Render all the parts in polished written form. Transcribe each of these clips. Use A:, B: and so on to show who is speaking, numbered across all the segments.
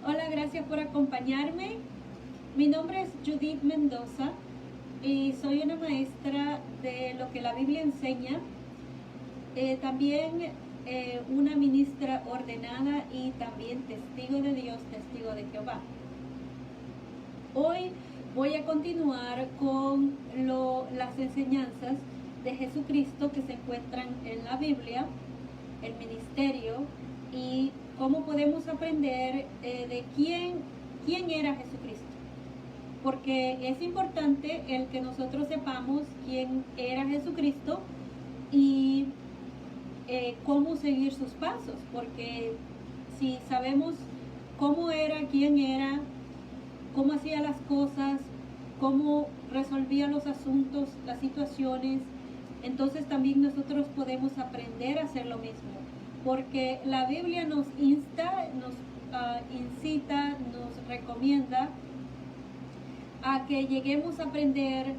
A: Hola, gracias por acompañarme. Mi nombre es Judith Mendoza y soy una maestra de lo que la Biblia enseña. También una ministra ordenada y también testigo de Dios, testigo de Jehová. Hoy voy a continuar con las enseñanzas de Jesucristo que se encuentran en la Biblia, el ministerio y cómo podemos aprender de quién era Jesucristo. Porque es importante el que nosotros sepamos quién era Jesucristo y cómo seguir sus pasos. Porque si sabemos cómo era, quién era, cómo hacía las cosas, cómo resolvía los asuntos, las situaciones, entonces también nosotros podemos aprender a hacer lo mismo. Porque la Biblia nos insta, nos incita, nos recomienda a que lleguemos a aprender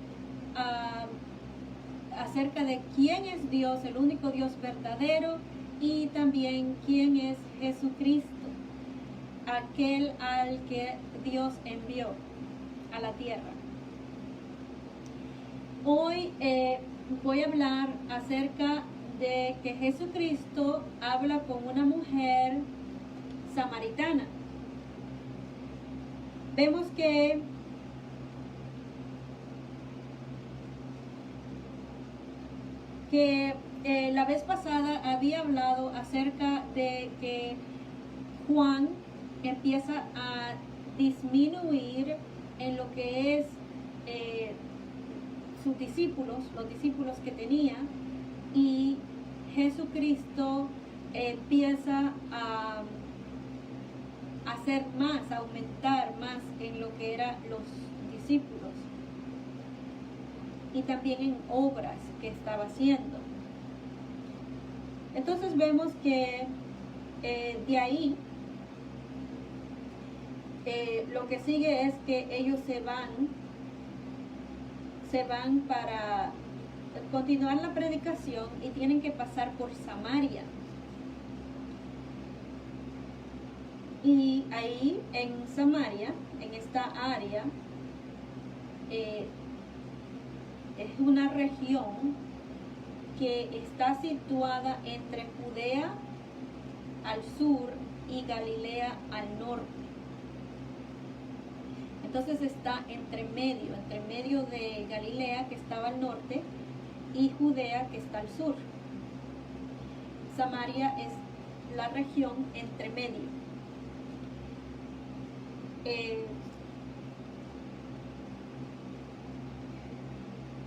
A: acerca de quién es Dios, el único Dios verdadero, y también quién es Jesucristo, aquel al que Dios envió a la tierra. Hoy voy a hablar acerca de que Jesucristo habla con una mujer samaritana. Vemos que la vez pasada había hablado acerca de que Juan empieza a disminuir en lo que es sus discípulos, los discípulos que tenía, y Jesucristo empieza a hacer más, a aumentar más en lo que eran los discípulos y también en obras que estaba haciendo. Entonces vemos que de ahí lo que sigue es que ellos se van para continuar la predicación y tienen que pasar por Samaria. Y ahí en Samaria, en esta área, es una región que está situada entre Judea al sur y Galilea al norte. Entonces está entre medio de Galilea, que estaba al norte, y Judea, que está al sur. Samaria es la región entre medio.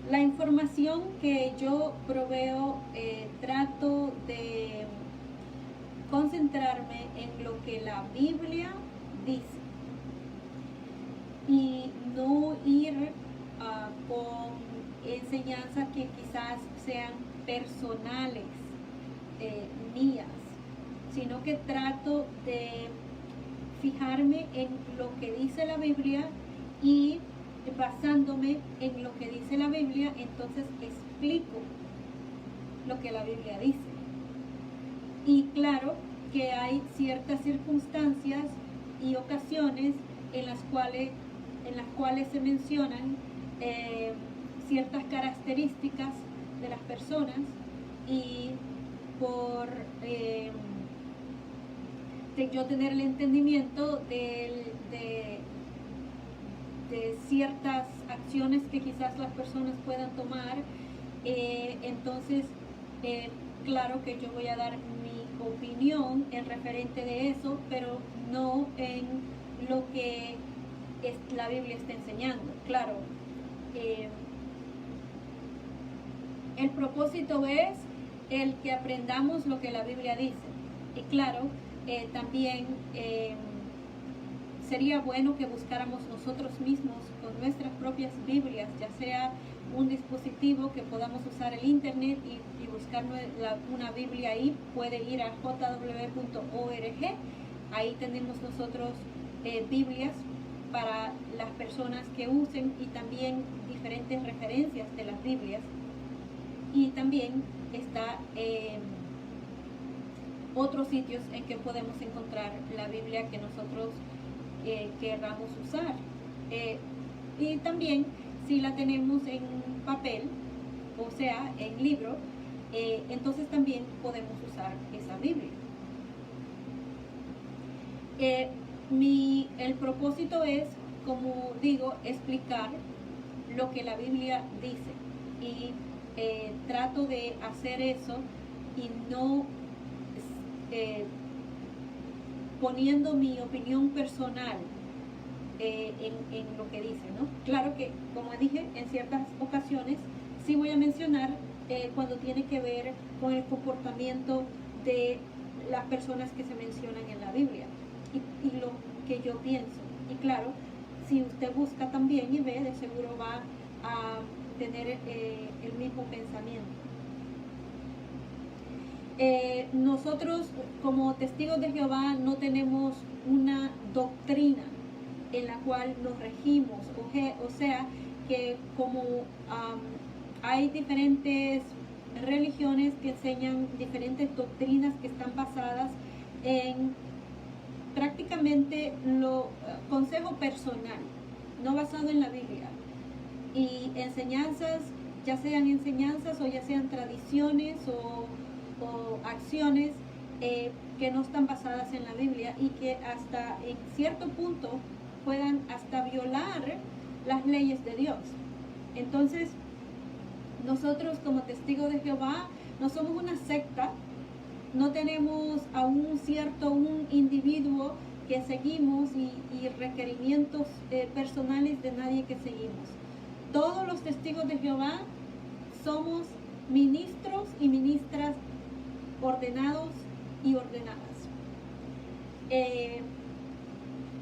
A: La información que yo proveo, trato de concentrarme en lo que la Biblia dice y no ir con enseñanzas que quizás sean personales mías, sino que trato de fijarme en lo que dice la Biblia y basándome en lo que dice la Biblia, entonces explico lo que la Biblia dice. Y claro que hay ciertas circunstancias y ocasiones en las cuales se mencionan ciertas características de las personas y por yo tener el entendimiento de ciertas acciones que quizás las personas puedan tomar, entonces claro que yo voy a dar mi opinión en referente de eso, pero no en lo que la Biblia está enseñando. Claro, el propósito es el que aprendamos lo que la Biblia dice. Y claro, también sería bueno que buscáramos nosotros mismos con nuestras propias Biblias, ya sea un dispositivo que podamos usar el internet y buscar una Biblia ahí. Puede ir a jw.org, ahí tenemos nosotros Biblias para las personas que usen y también diferentes referencias de las Biblias. Y también está otros sitios en que podemos encontrar la Biblia que nosotros querramos usar. Y también si la tenemos en papel, o sea, en libro, entonces también podemos usar esa Biblia. El propósito es, como digo, explicar lo que la Biblia dice, y trato de hacer eso y no poniendo mi opinión personal en lo que dice, ¿no? Claro que, como dije, en ciertas ocasiones sí voy a mencionar cuando tiene que ver con el comportamiento de las personas que se mencionan en la Biblia y lo que yo pienso. Y claro, si usted busca también y ve, de seguro va a tener el mismo pensamiento. Nosotros como testigos de Jehová no tenemos una doctrina en la cual nos regimos, o sea que como hay diferentes religiones que enseñan diferentes doctrinas que están basadas en prácticamente consejo personal, no basado en la Biblia, y enseñanzas, ya sean enseñanzas o ya sean tradiciones o acciones que no están basadas en la Biblia y que hasta en cierto punto puedan hasta violar las leyes de Dios. Entonces, nosotros como testigos de Jehová no somos una secta, no tenemos a un individuo que seguimos y requerimientos personales de nadie que seguimos. Todos los testigos de Jehová somos ministros y ministras ordenados y ordenadas.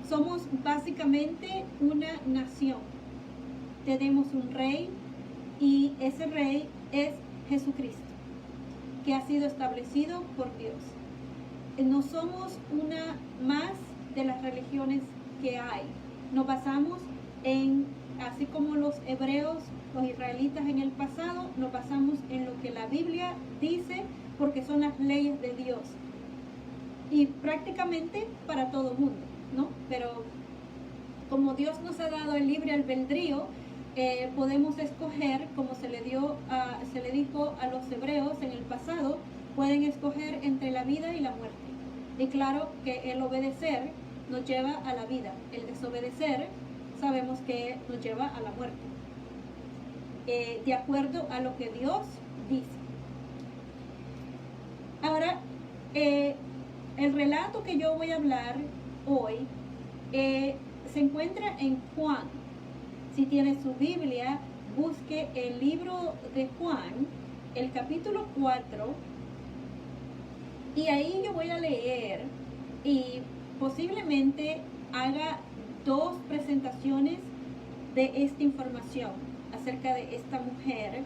A: Somos básicamente una nación. Tenemos un rey y ese rey es Jesucristo, que ha sido establecido por Dios. No somos una más de las religiones que hay. Nos basamos en, así como los hebreos, los israelitas en el pasado, nos basamos en lo que la Biblia dice, porque son las leyes de Dios. Y prácticamente para todo el mundo, ¿no? Pero como Dios nos ha dado el libre albedrío, podemos escoger, como se le dijo a los hebreos en el pasado, pueden escoger entre la vida y la muerte. Y claro que el obedecer nos lleva a la vida, el desobedecer sabemos que nos lleva a la muerte, de acuerdo a lo que Dios dice. Ahora, el relato que yo voy a hablar hoy se encuentra en Juan. Si tiene su Biblia, busque el libro de Juan, el capítulo 4, y ahí yo voy a leer y posiblemente haga 2 presentaciones de esta información acerca de esta mujer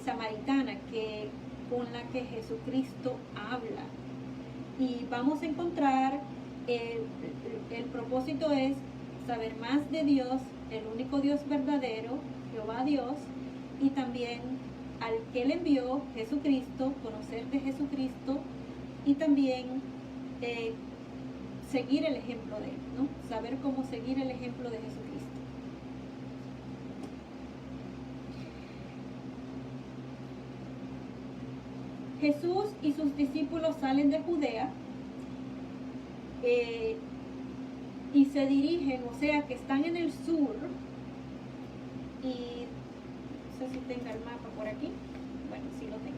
A: samaritana con la que Jesucristo habla. Y vamos a encontrar, el propósito es saber más de Dios, el único Dios verdadero, Jehová Dios, y también al que Él envió, Jesucristo, conocer de Jesucristo, y también seguir el ejemplo de Él, ¿no? Saber cómo seguir el ejemplo de Jesucristo. Jesús y sus discípulos salen de Judea y se dirigen, o sea que están en el sur, y no sé si tenga el mapa por aquí, bueno, sí lo tengo.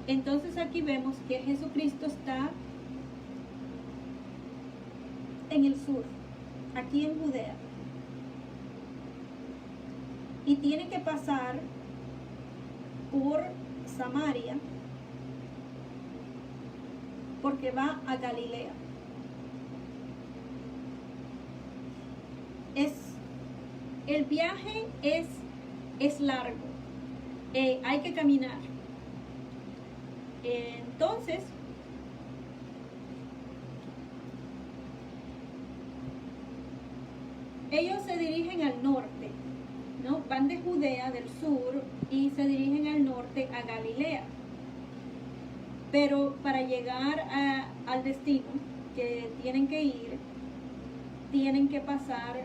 A: Entonces aquí vemos que Jesucristo está en el sur, aquí en Judea, y tiene que pasar por Samaria porque va a Galilea. El viaje es largo, hay que caminar. Entonces, ellos se dirigen al norte, ¿no? Van de Judea del sur y se dirigen al norte a Galilea. Pero para llegar al destino que tienen que ir, tienen que pasar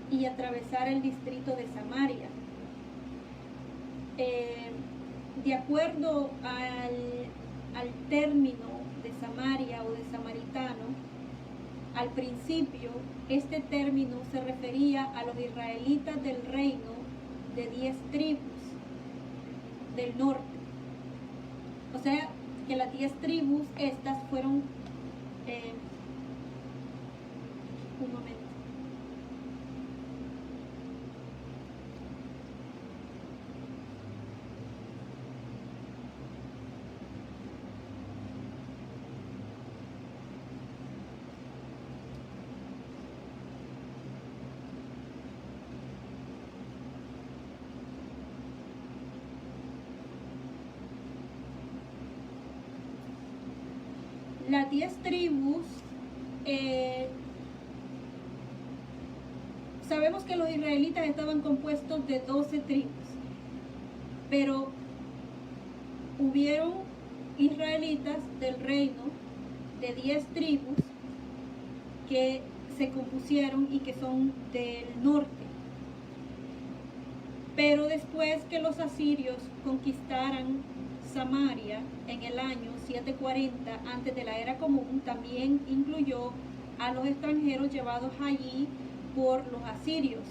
A: y atravesar el distrito de Samaria. De acuerdo al término de Samaria o de samaritano, al principio este término se refería a los israelitas del reino de 10 tribus del norte. O sea, que las 10 tribus estas fueron un momento. Las 10 tribus, sabemos que los israelitas estaban compuestos de 12 tribus, pero hubieron israelitas del reino de 10 tribus que se compusieron y que son del norte. Pero después que los asirios conquistaran Samaria en el año 740 antes de la era común, también incluyó a los extranjeros llevados allí por los asirios.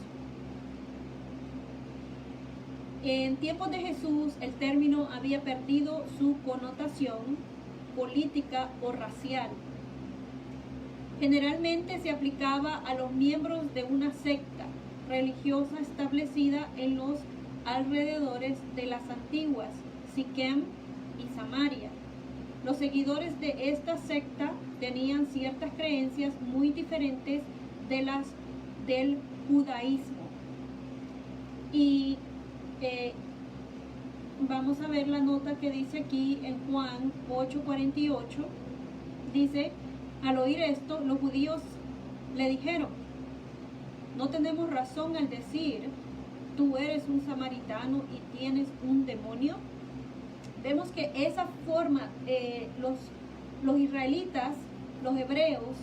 A: En tiempos de Jesús, el término había perdido su connotación política o racial. Generalmente se aplicaba a los miembros de una secta religiosa establecida en los alrededores de las antiguas Siquem y Samaria. Los seguidores de esta secta tenían ciertas creencias muy diferentes de las del judaísmo. Y vamos a ver la nota que dice aquí en Juan 8:48. Dice: al oír esto, los judíos le dijeron: no tenemos razón al decir, tú eres un samaritano y tienes un demonio. Vemos que esa forma, los israelitas, los hebreos,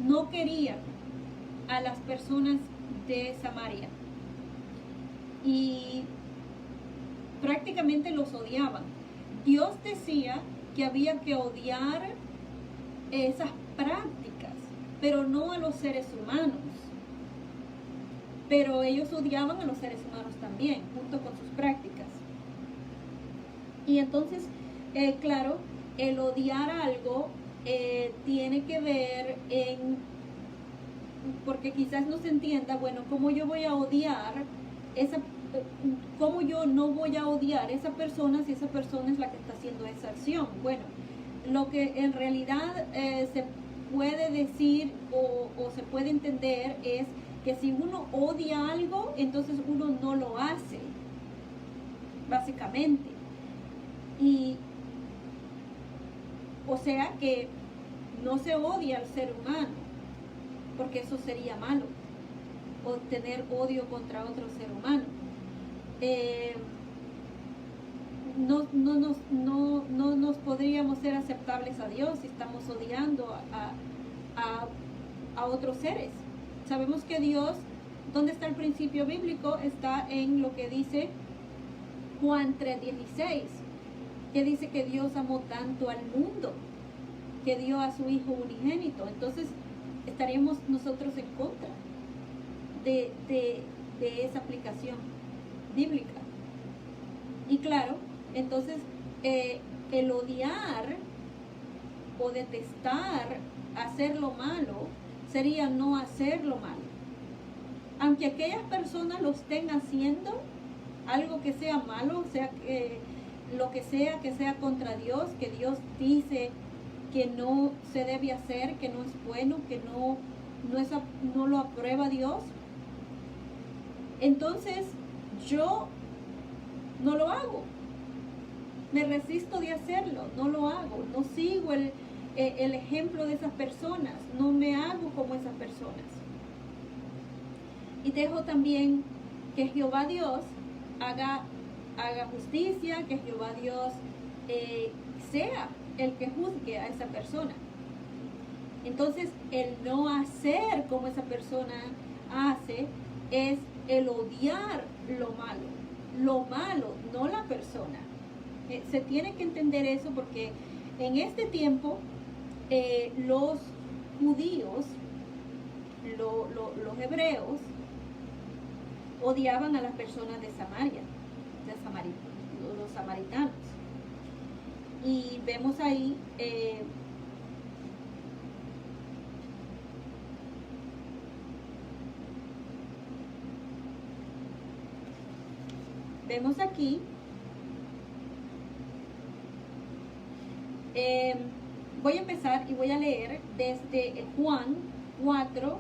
A: no querían a las personas de Samaria y prácticamente los odiaban. Dios decía que había que odiar esas prácticas, pero no a los seres humanos. Pero ellos odiaban a los seres humanos también, junto con sus prácticas. Y entonces, claro, el odiar algo tiene que ver porque quizás no se entienda, bueno, ¿cómo yo voy a odiar cómo yo no voy a odiar a esa persona si esa persona es la que está haciendo esa acción? Bueno, lo que en realidad se puede decir o se puede entender es que si uno odia algo, entonces uno no lo hace, básicamente. Y o sea que no se odia al ser humano, porque eso sería malo, o tener odio contra otro ser humano. No nos podríamos ser aceptables a Dios si estamos odiando a otros seres. Sabemos que Dios, ¿dónde está el principio bíblico? Está en lo que dice Juan 3:16, que dice que Dios amó tanto al mundo que dio a su Hijo unigénito. Entonces estaríamos nosotros en contra de esa aplicación bíblica. Y claro, entonces el odiar o detestar hacer lo malo sería no hacer lo malo. Aunque aquellas personas lo estén haciendo, algo que sea malo, o sea, lo que sea contra Dios, que Dios dice que no se debe hacer, que no es bueno, que no lo aprueba Dios, entonces yo no lo hago, me resisto de hacerlo, no lo hago, no sigo el ejemplo de esas personas, no me hago como esas personas. Y dejo también que Jehová Dios haga haga justicia, que Jehová Dios sea el que juzgue a esa persona. Entonces, el no hacer como esa persona hace es el odiar lo malo, no la persona. Se tiene que entender eso porque en este tiempo los judíos, los hebreos, odiaban a las personas de Samaria, los samaritanos. Y vemos ahí vemos aquí voy a empezar y voy a leer desde Juan 4,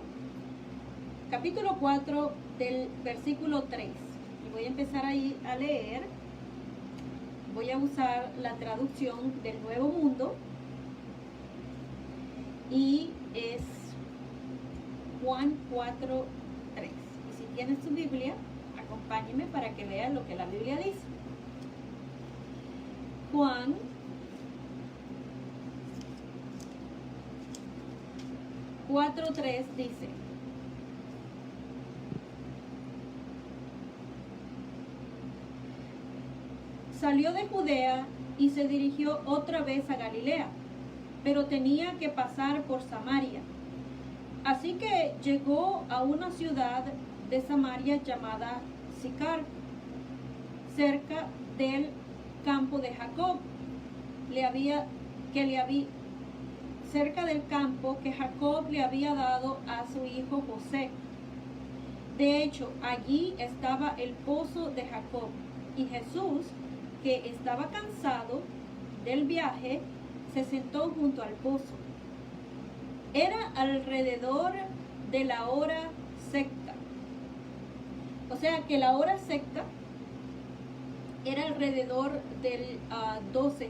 A: capítulo 4 del versículo 3. Y voy a empezar ahí a leer. Voy a usar la traducción del Nuevo Mundo. Y es Juan 4, 3. Y si tienes tu Biblia, acompáñenme para que vean lo que la Biblia dice. Juan 4:3 dice: salió de Judea y se dirigió otra vez a Galilea, pero tenía que pasar por Samaria. Así que llegó a una ciudad de Samaria llamada Sicar, cerca del campo de Jacob, cerca del campo que Jacob le había dado a su hijo José. De hecho, allí estaba el pozo de Jacob, y Jesús, que estaba cansado del viaje, se sentó junto al pozo. Era alrededor de la hora sexta. O sea que la hora sexta era alrededor del 12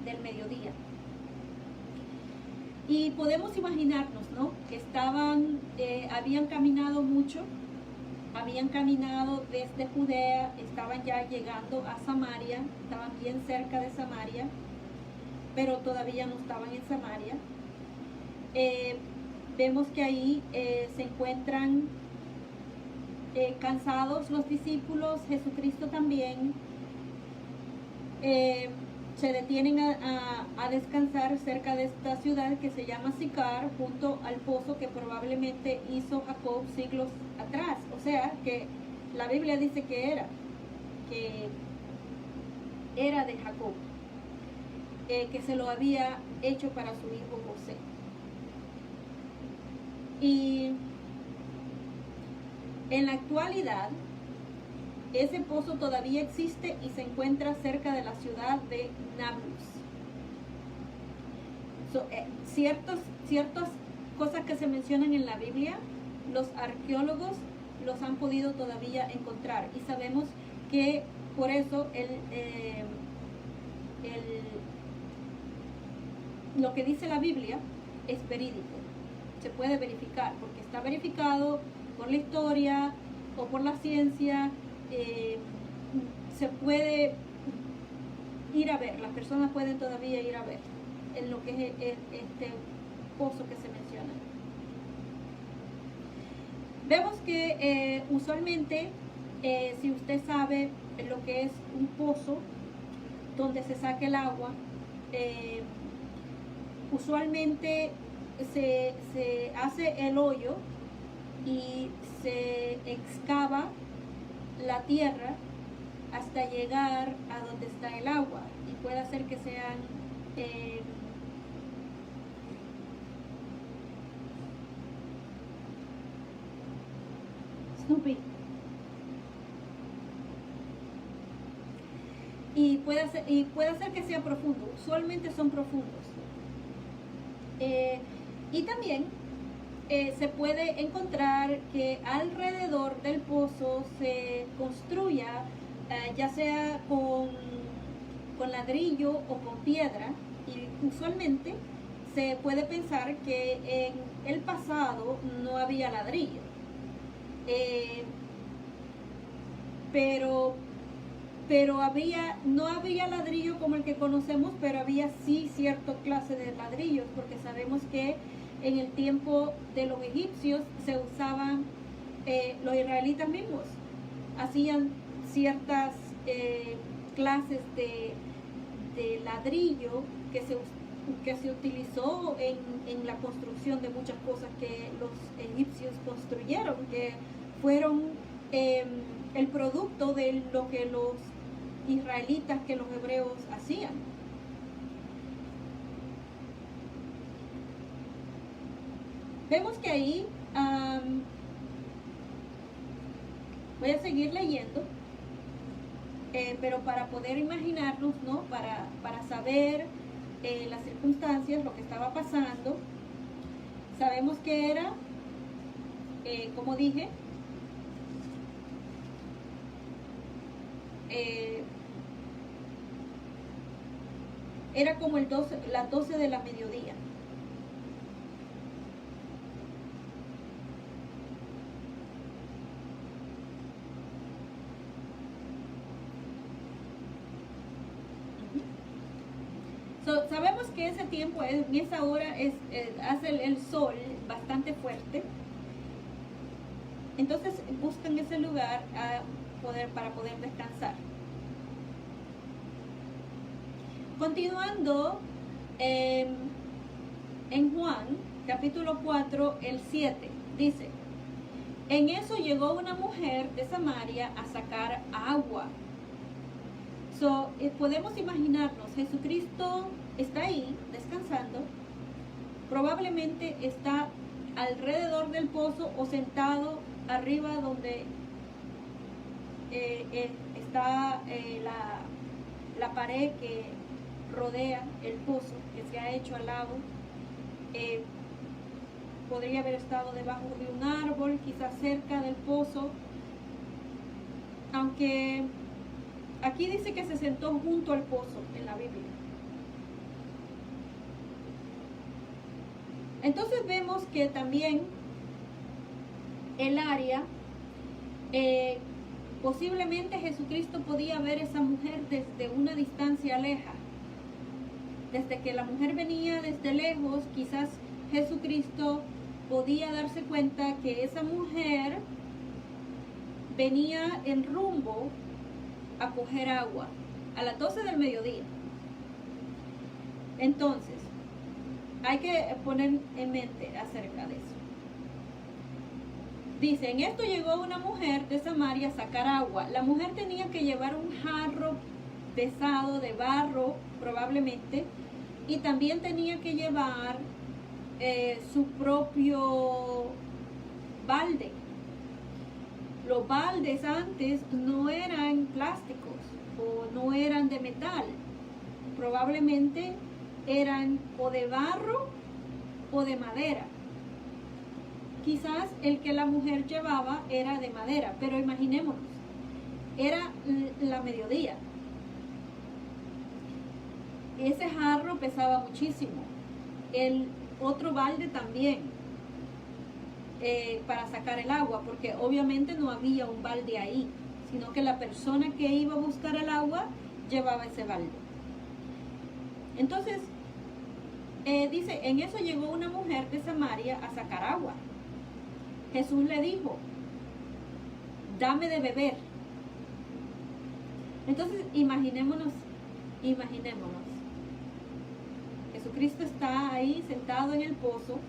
A: del mediodía. Y podemos imaginarnos, ¿no? Que habían caminado mucho, habían caminado desde Judea, estaban ya llegando a Samaria, estaban bien cerca de Samaria, pero todavía no estaban en Samaria. Vemos que ahí se encuentran cansados los discípulos, Jesucristo también. Se detienen a descansar cerca de esta ciudad que se llama Sicar, junto al pozo que probablemente hizo Jacob siglos atrás. O sea que la Biblia dice que era de Jacob, que se lo había hecho para su hijo José. Y en la actualidad ese pozo todavía existe y se encuentra cerca de la ciudad de Nablus. Ciertas cosas que se mencionan en la Biblia, los arqueólogos los han podido todavía encontrar, y sabemos que por eso lo que dice la Biblia es verídico, se puede verificar, porque está verificado por la historia o por la ciencia. Se puede ir a ver, las personas pueden todavía ir a ver en lo que es este pozo que se menciona. Vemos que usualmente, si usted sabe lo que es un pozo donde se saca el agua, usualmente se hace el hoyo y se excava la tierra hasta llegar a donde está el agua, y puede hacer que sean Snoopy, y puede hacer que sea profundo. Usualmente son profundos, y también se puede encontrar que alrededor del pozo se construya, ya sea con ladrillo o con piedra, y usualmente se puede pensar que en el pasado no había ladrillo, pero pero no había ladrillo como el que conocemos, pero había sí cierta clase de ladrillos, porque sabemos que en el tiempo de los egipcios se usaban, los israelitas mismos hacían ciertas clases de ladrillo que se utilizó en la construcción de muchas cosas que los egipcios construyeron, que fueron el producto de lo que los israelitas, que los hebreos hacían. Vemos que ahí, voy a seguir leyendo, pero para poder imaginarnos, ¿no? Para saber las circunstancias, lo que estaba pasando, sabemos que era, como dije, era como las 12 de la mediodía. Sabemos que ese tiempo, en esa hora, hace el sol bastante fuerte. Entonces buscan ese lugar para poder descansar. Continuando en Juan, capítulo 4, el 7, dice: en eso llegó una mujer de Samaria a sacar agua. Podemos imaginarnos, Jesucristo está ahí descansando, probablemente está alrededor del pozo o sentado arriba donde está la pared que rodea el pozo, que se ha hecho al lado. Podría haber estado debajo de un árbol, quizás cerca del pozo, aunque aquí dice que se sentó junto al pozo en la Biblia. Entonces vemos que también el área, posiblemente Jesucristo podía ver a esa mujer desde una distancia leja. Desde que la mujer venía desde lejos, quizás Jesucristo podía darse cuenta que esa mujer venía en rumbo a coger agua a las 12 del mediodía. Entonces, hay que poner en mente acerca de eso. Dice: en esto llegó una mujer de Samaria a sacar agua. La mujer tenía que llevar un jarro pesado de barro, probablemente, y también tenía que llevar su propio balde. Los baldes antes no eran plásticos o no eran de metal, probablemente eran o de barro o de madera. Quizás el que la mujer llevaba era de madera, pero imaginémonos, era la mediodía. Ese jarro pesaba muchísimo, el otro balde también, para sacar el agua, porque obviamente no había un balde ahí, sino que la persona que iba a buscar el agua llevaba ese balde. Entonces, dice: en eso llegó una mujer de Samaria a sacar agua. Jesús le dijo: dame de beber. Entonces, imaginémonos. Jesucristo está ahí sentado en el pozo.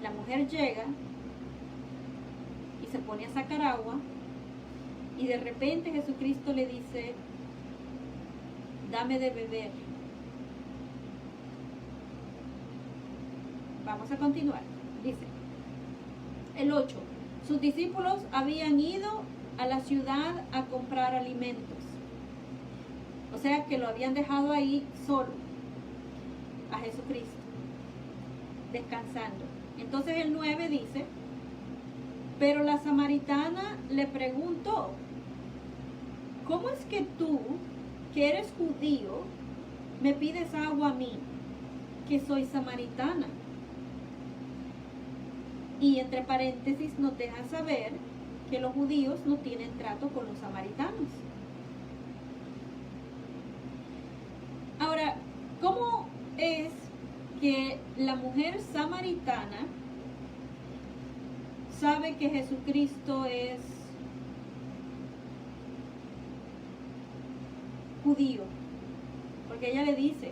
A: La mujer llega y se pone a sacar agua, y de repente Jesucristo le dice: dame de beber. Vamos a continuar. Dice el 8: sus discípulos habían ido a la ciudad a comprar alimentos. O sea que lo habían dejado ahí solo, a Jesucristo, descansando. Entonces el 9 dice: pero la samaritana le preguntó: ¿cómo es que tú, que eres judío, me pides agua a mí, que soy samaritana? Y entre paréntesis nos deja saber que los judíos no tienen trato con los samaritanos. Ahora, ¿cómo es que la mujer samaritana sabe que Jesucristo es judío? Porque ella le dice,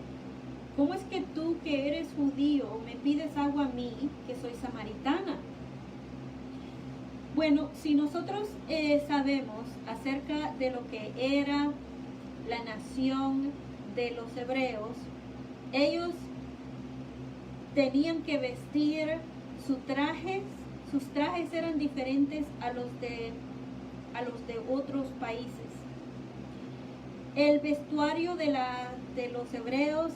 A: ¿cómo es que tú que eres judío me pides agua a mí que soy samaritana? Bueno, si nosotros sabemos acerca de lo que era la nación de los hebreos, ellos tenían que vestir sus trajes eran diferentes a los de otros países. El vestuario de los hebreos,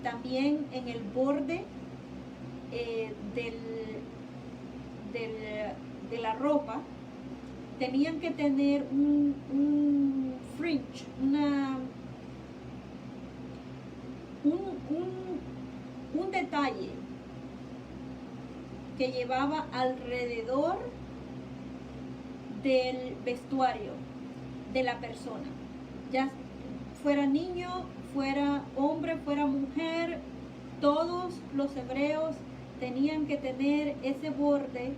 A: también en el borde de la ropa, tenían que tener un fringe, un detalle que llevaba alrededor del vestuario de la persona, ya fuera niño, fuera hombre, fuera mujer. Todos los hebreos tenían que tener ese borde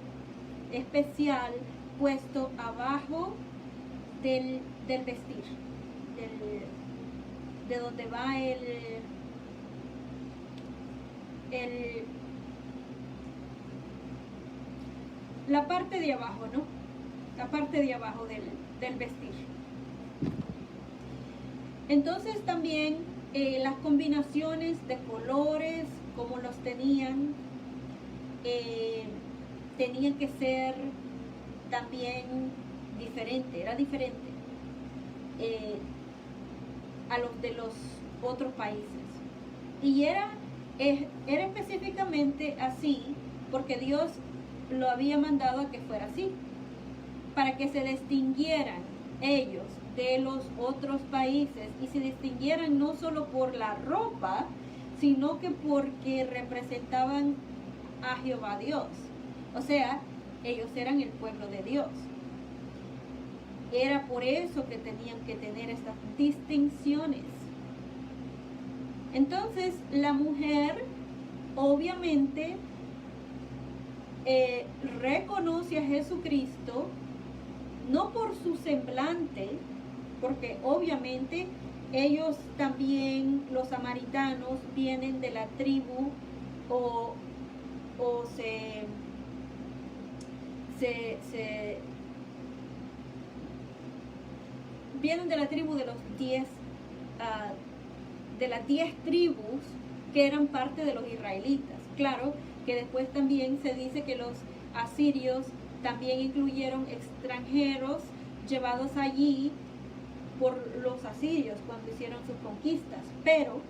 A: especial puesto abajo del vestir, de donde va la parte de abajo, ¿no? La parte de abajo del vestir. Entonces también las combinaciones de colores, como los tenían que ser también diferente, era diferente a los de los otros países. Y era específicamente así porque Dios lo había mandado a que fuera así, para que se distinguieran ellos de los otros países, y se distinguieran no solo por la ropa, sino que porque representaban a Jehová Dios. O sea, ellos eran el pueblo de Dios. Era por eso que tenían que tener estas distinciones. Entonces, la mujer obviamente reconoce a Jesucristo no por su semblante, porque obviamente ellos también, los samaritanos, vienen de la tribu o vienen de la tribu de los 10 de las 10 tribus que eran parte de los israelitas. Claro que después también se dice que los asirios también incluyeron extranjeros llevados allí por los asirios cuando hicieron sus conquistas, pero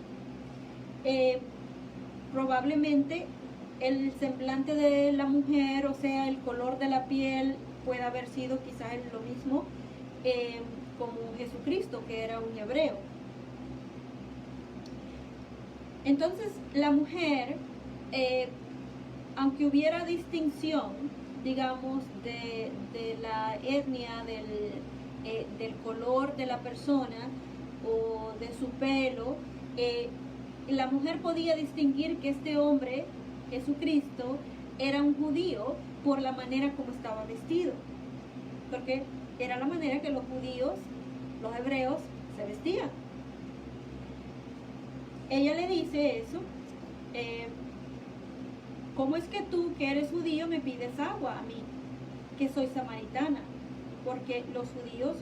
A: probablemente el semblante de la mujer, o sea, el color de la piel, puede haber sido quizás lo mismo como Jesucristo, que era un hebreo. Entonces, la mujer, aunque hubiera distinción, digamos, de la etnia, del color de la persona o de su pelo, la mujer podía distinguir que este hombre, Jesucristo, era un judío por la manera como estaba vestido, porque era la manera que los judíos, los hebreos, se vestían. Ella le dice eso, ¿cómo es que tú, que eres judío, me pides agua a mí, que soy samaritana? Porque los judíos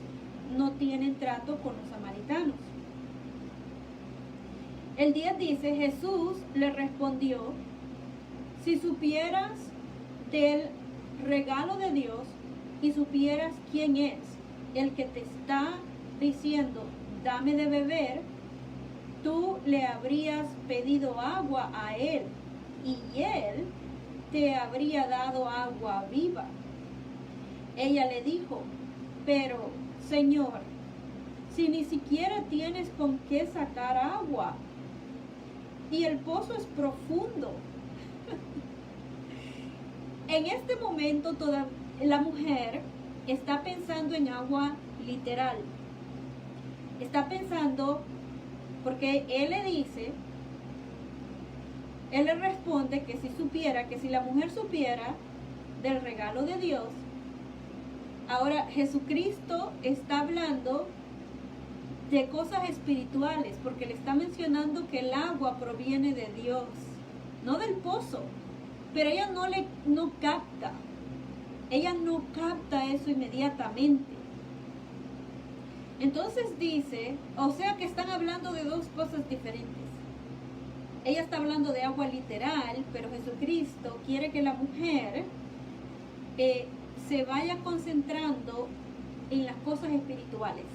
A: no tienen trato con los samaritanos. El 10 dice, Jesús le respondió, si supieras del regalo de Dios y supieras quién es el que te está diciendo, dame de beber, tú le habrías pedido agua a él y él te habría dado agua viva. Ella le dijo, pero Señor, si ni siquiera tienes con qué sacar agua y el pozo es profundo. En este momento la mujer está pensando en agua literal. Está pensando, porque él le responde que si la mujer supiera del regalo de Dios. Ahora Jesucristo está hablando de cosas espirituales, porque le está mencionando que el agua proviene de Dios, no del pozo. Pero ella no capta. Ella no capta eso inmediatamente. Entonces dice, o sea que están hablando de dos cosas diferentes. Ella está hablando de agua literal, pero Jesucristo quiere que la mujer se vaya concentrando en las cosas espirituales.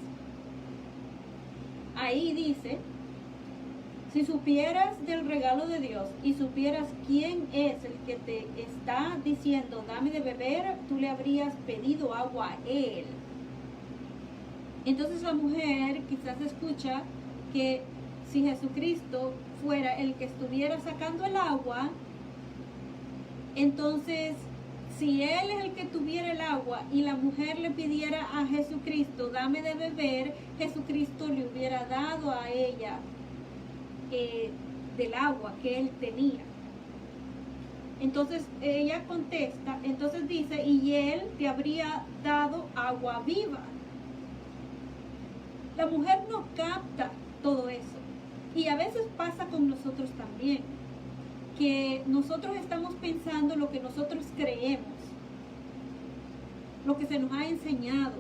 A: Ahí dice, si supieras del regalo de Dios y supieras quién es el que te está diciendo, dame de beber, tú le habrías pedido agua a él. Entonces la mujer quizás escucha que si Jesucristo fuera el que estuviera sacando el agua, entonces si él es el que tuviera el agua y la mujer le pidiera a Jesucristo, dame de beber, Jesucristo le hubiera dado a ella del agua que él tenía. Entonces ella contesta, entonces dice, y él te habría dado agua viva. La mujer no capta todo eso. Y a veces pasa con nosotros también, que nosotros estamos pensando lo que nosotros creemos, lo que se nos ha enseñado,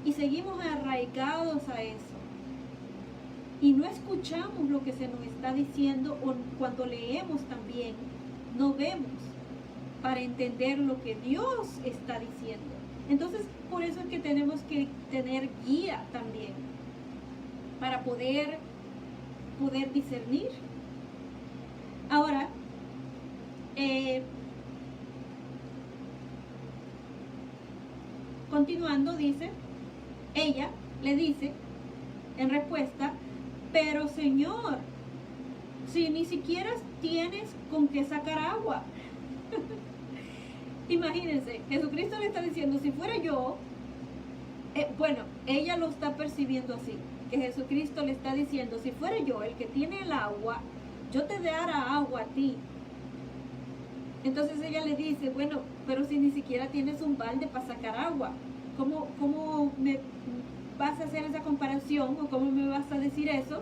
A: y seguimos arraigados a eso. Y no escuchamos lo que se nos está diciendo, o cuando leemos también, no vemos para entender lo que Dios está diciendo. Entonces, por eso es que tenemos que tener guía también, para poder discernir. Ahora, continuando, dice, ella le dice en respuesta, pero Señor, si ni siquiera tienes con qué sacar agua. Imagínense, Jesucristo le está diciendo, si fuera yo, bueno, ella lo está percibiendo así, que Jesucristo le está diciendo, si fuera yo el que tiene el agua, yo te dará agua a ti. Entonces ella le dice, bueno, pero si ni siquiera tienes un balde para sacar agua, ¿cómo me vas a hacer esa comparación? ¿O cómo me vas a decir eso?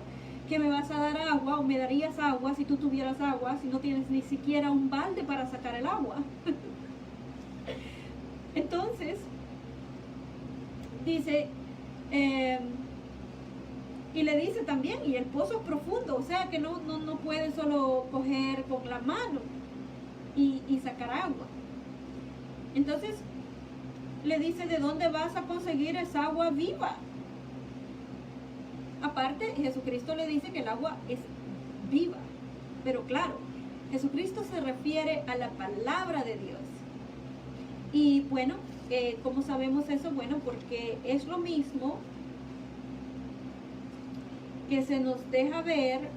A: Que me vas a dar agua o me darías agua si tú tuvieras agua, si no tienes ni siquiera un balde para sacar el agua. Entonces, dice, y le dice también, y el pozo es profundo, o sea que no puede solo coger con la mano y sacar agua. Entonces, le dice, ¿de dónde vas a conseguir esa agua viva? Aparte, Jesucristo le dice que el agua es viva, pero claro, Jesucristo se refiere a la palabra de Dios. Y bueno, ¿cómo sabemos eso? Bueno, porque es lo mismo que se nos deja ver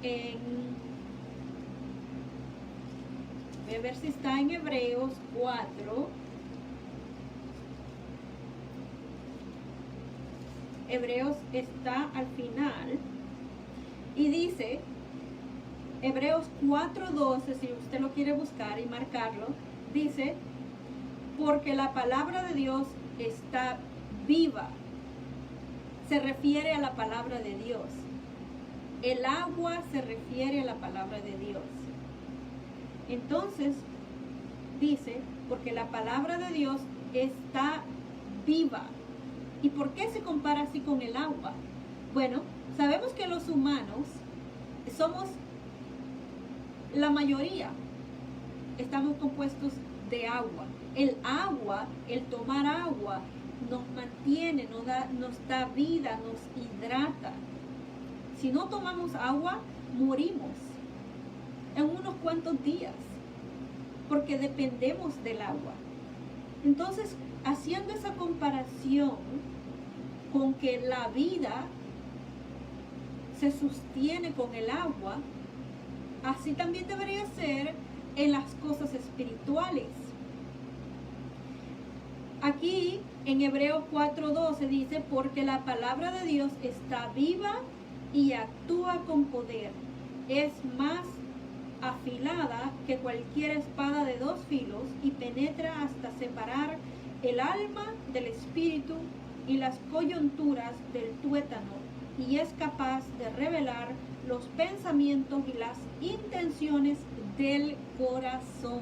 A: voy a ver si está en Hebreos 4. Hebreos está al final y dice, Hebreos 4:12, si usted lo quiere buscar y marcarlo, dice, porque la palabra de Dios está viva. Se refiere a la palabra de Dios. El agua se refiere a la palabra de Dios. Entonces, dice, porque la palabra de Dios está viva. ¿Y por qué se compara así con el agua? Bueno, sabemos que los humanos somos, la mayoría, estamos compuestos de agua. El agua, el tomar agua, nos mantiene, nos da vida, nos hidrata. Si no tomamos agua, morimos en unos cuantos días, porque dependemos del agua. Entonces, haciendo esa comparación con que la vida se sostiene con el agua, así también debería ser en las cosas espirituales. Aquí en Hebreos 4:12 dice, porque la palabra de Dios está viva y actúa con poder. Es más afilada que cualquier espada de dos filos y penetra hasta separar el alma del espíritu y las coyunturas del tuétano, y es capaz de revelar los pensamientos y las intenciones del corazón.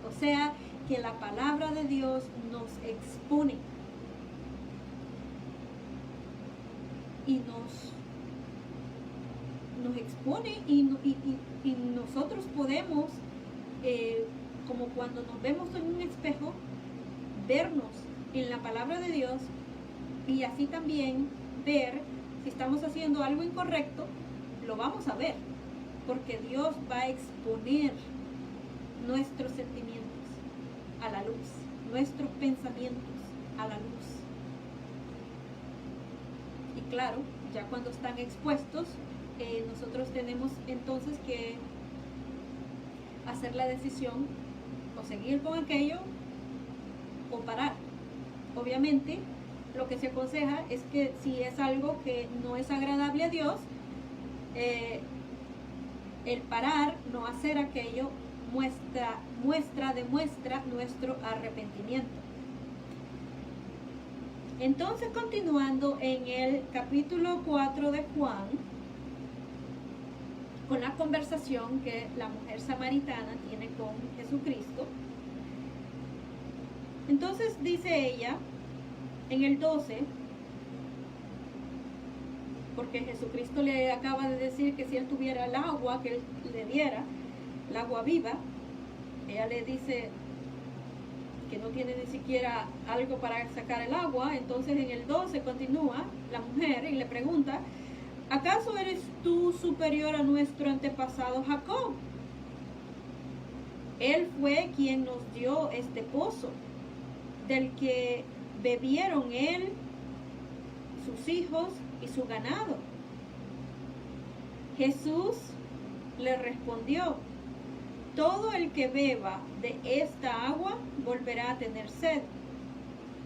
A: O sea, que la palabra de Dios nos expone y nos expone y nosotros podemos, como cuando nos vemos en un espejo, vernos en la palabra de Dios y así también ver si estamos haciendo algo incorrecto, lo vamos a ver, porque Dios va a exponer nuestros sentimientos a la luz, nuestros pensamientos a la luz. Y claro, ya cuando están expuestos, nosotros tenemos entonces que hacer la decisión o seguir con aquello o parar. Obviamente, lo que se aconseja es que si es algo que no es agradable a Dios, el parar, no hacer aquello, demuestra nuestro arrepentimiento. Entonces, continuando en el capítulo 4 de Juan, con la conversación que la mujer samaritana tiene con Jesucristo, entonces dice ella en el 12, porque Jesucristo le acaba de decir que si él tuviera el agua que él le diera, el agua viva, ella le dice que no tiene ni siquiera algo para sacar el agua. Entonces en el 12 continúa la mujer y le pregunta, ¿acaso eres tú superior a nuestro antepasado Jacob? Él fue quien nos dio este pozo, del que bebieron él, sus hijos y su ganado. Jesús le respondió, todo el que beba de esta agua volverá a tener sed.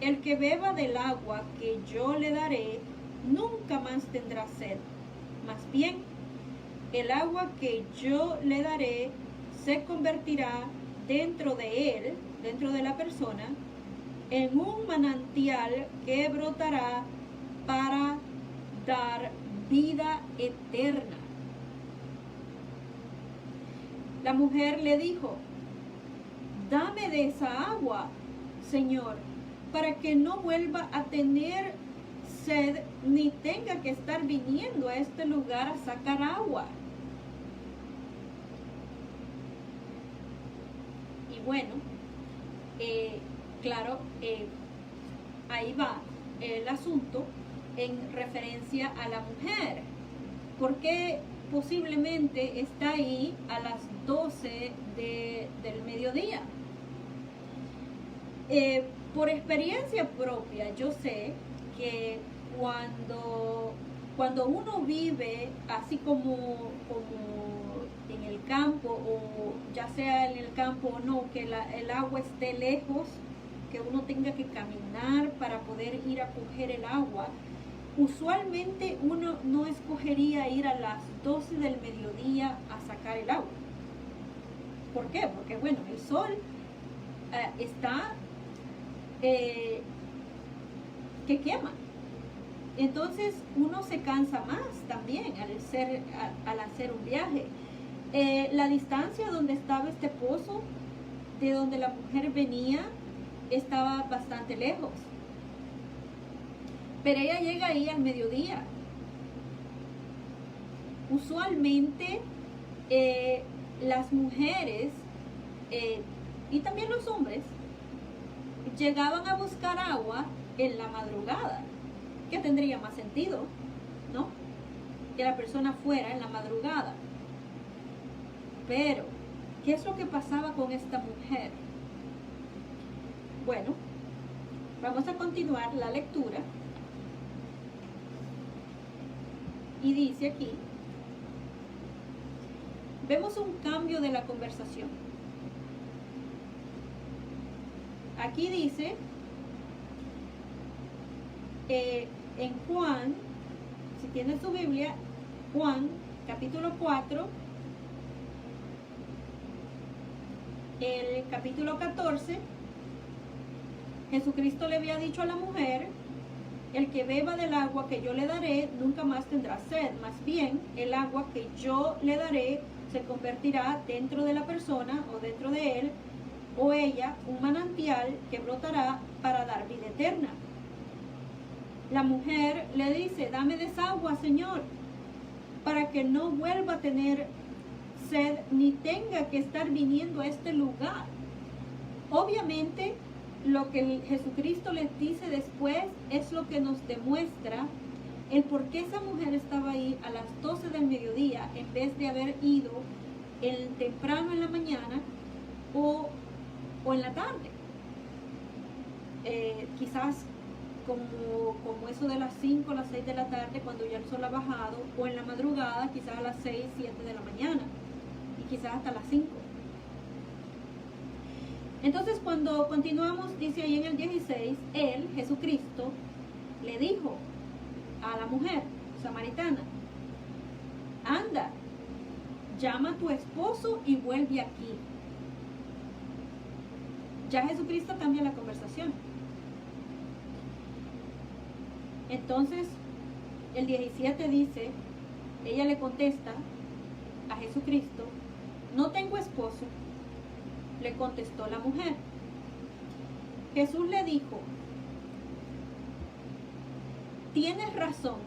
A: El que beba del agua que yo le daré nunca más tendrá sed. Más bien, el agua que yo le daré se convertirá dentro de él, dentro de la persona, en un manantial que brotará para dar vida eterna. La mujer le dijo, dame de esa agua, Señor, para que no vuelva a tener sed ni tenga que estar viniendo a este lugar a sacar agua. Y bueno, claro, ahí va el asunto en referencia a la mujer, porque posiblemente está ahí a las 12 del mediodía. Por experiencia propia, yo sé que cuando uno vive así como en el campo, o ya sea en el campo o no, que el agua esté lejos, que uno tenga que caminar para poder ir a coger el agua, usualmente uno no escogería ir a las 12 del mediodía a sacar el agua. ¿Por qué? Porque bueno, el sol está que quema. Entonces uno se cansa más también al hacer un viaje. La distancia donde estaba este pozo, de donde la mujer venía, estaba bastante lejos. Pero ella llega ahí al mediodía. Usualmente las mujeres y también los hombres llegaban a buscar agua en la madrugada, que tendría más sentido, ¿no? Que la persona fuera en la madrugada. Pero, ¿qué es lo que pasaba con esta mujer? Bueno, vamos a continuar la lectura. Y dice aquí, vemos un cambio de la conversación. Aquí dice en Juan, si tiene su Biblia, Juan capítulo 4, el capítulo 14, Jesucristo le había dicho a la mujer: el que beba del agua que yo le daré nunca más tendrá sed, más bien el agua que yo le daré se convertirá dentro de la persona o dentro de él o ella un manantial que brotará para dar vida eterna. La mujer le dice: dame de esa agua, Señor, para que no vuelva a tener sed ni tenga que estar viniendo a este lugar. Obviamente, lo que Jesucristo les dice después es lo que nos demuestra el por qué esa mujer estaba ahí a las 12 del mediodía en vez de haber ido temprano en la mañana o en la tarde. Quizás como eso de las 5 o las 6 de la tarde, cuando ya el sol ha bajado, o en la madrugada, quizás a las 6, 7 de la mañana, y quizás hasta las 5. Entonces, cuando continuamos, dice ahí en el 16, él, Jesucristo, le dijo a la mujer samaritana: anda, llama a tu esposo y vuelve aquí. Ya Jesucristo cambia la conversación. Entonces, el 17 dice, ella le contesta a Jesucristo: no tengo esposo. Le contestó la mujer. Jesús le dijo: tienes razón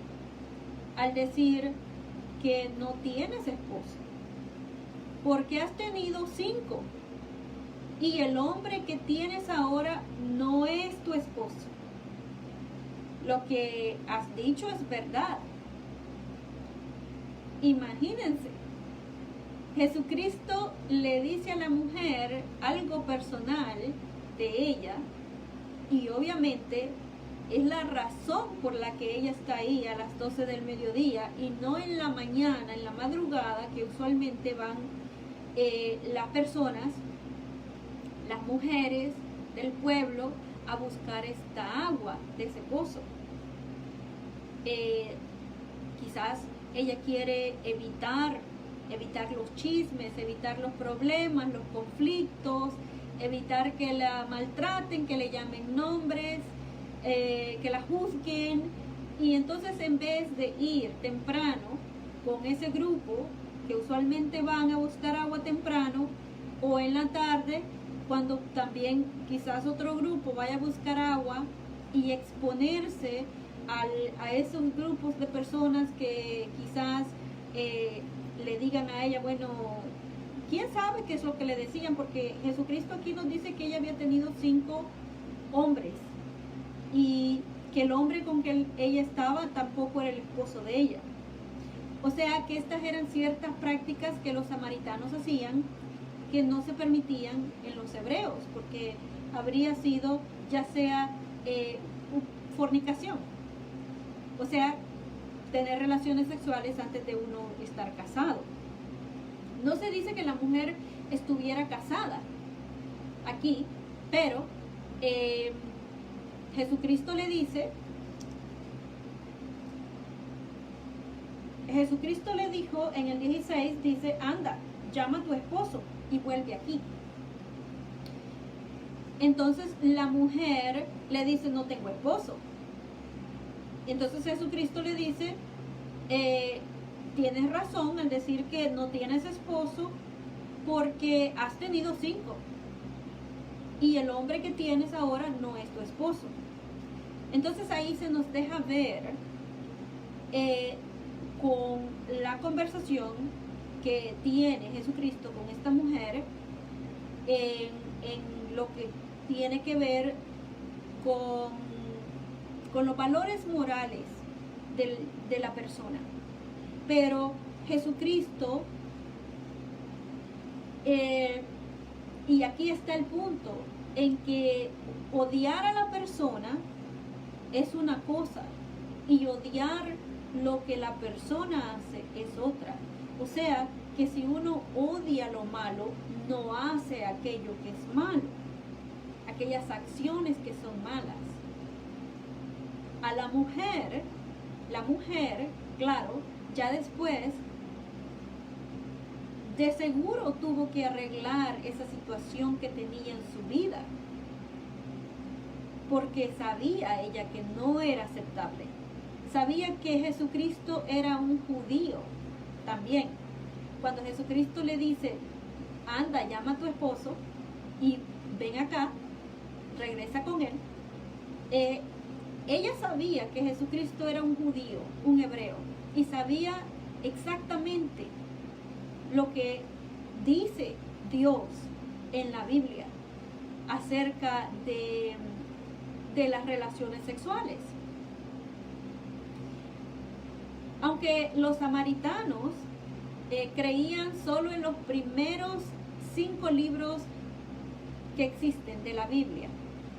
A: al decir que no tienes esposo, porque has tenido 5, y el hombre que tienes ahora no es tu esposo. Lo que has dicho es verdad. Imagínense, Jesucristo le dice a la mujer algo personal de ella, y obviamente es la razón por la que ella está ahí a las 12 del mediodía y no en la mañana, en la madrugada, que usualmente van las personas, las mujeres del pueblo, a buscar esta agua de ese pozo. Quizás ella quiere evitar los chismes, evitar los problemas, los conflictos, evitar que la maltraten, que le llamen nombres, que la juzguen. Y entonces, en vez de ir temprano con ese grupo que usualmente van a buscar agua temprano, o en la tarde, cuando también quizás otro grupo vaya a buscar agua, y exponerse a esos grupos de personas que quizás le digan a ella, bueno, quién sabe qué es lo que le decían, porque Jesucristo aquí nos dice que ella había tenido 5 hombres y que el hombre con que ella estaba tampoco era el esposo de ella. O sea que estas eran ciertas prácticas que los samaritanos hacían que no se permitían en los hebreos, porque habría sido ya sea fornicación, o sea, tener relaciones sexuales antes de uno estar casado. No se dice que la mujer estuviera casada aquí, pero Jesucristo le dijo en el 16, dice: anda, llama a tu esposo y vuelve aquí. Entonces la mujer le dice: no tengo esposo. Entonces Jesucristo le dice: tienes razón al decir que no tienes esposo, porque has tenido 5, y el hombre que tienes ahora no es tu esposo. Entonces ahí se nos deja ver con la conversación que tiene Jesucristo con esta mujer en lo que tiene que ver con los valores morales de la persona. Pero Jesucristo, y aquí está el punto, en que odiar a la persona es una cosa y odiar lo que la persona hace es otra. O sea, que si uno odia lo malo, no hace aquello que es malo, aquellas acciones que son malas. A la mujer, claro, ya después, de seguro tuvo que arreglar esa situación que tenía en su vida, porque sabía ella que no era aceptable. Sabía que Jesucristo era un judío también. Cuando Jesucristo le dice, anda, llama a tu esposo y ven acá, regresa con él, ella sabía que Jesucristo era un judío, un hebreo, y sabía exactamente lo que dice Dios en la Biblia acerca de las relaciones sexuales. Aunque los samaritanos creían solo en los primeros 5 libros que existen de la Biblia,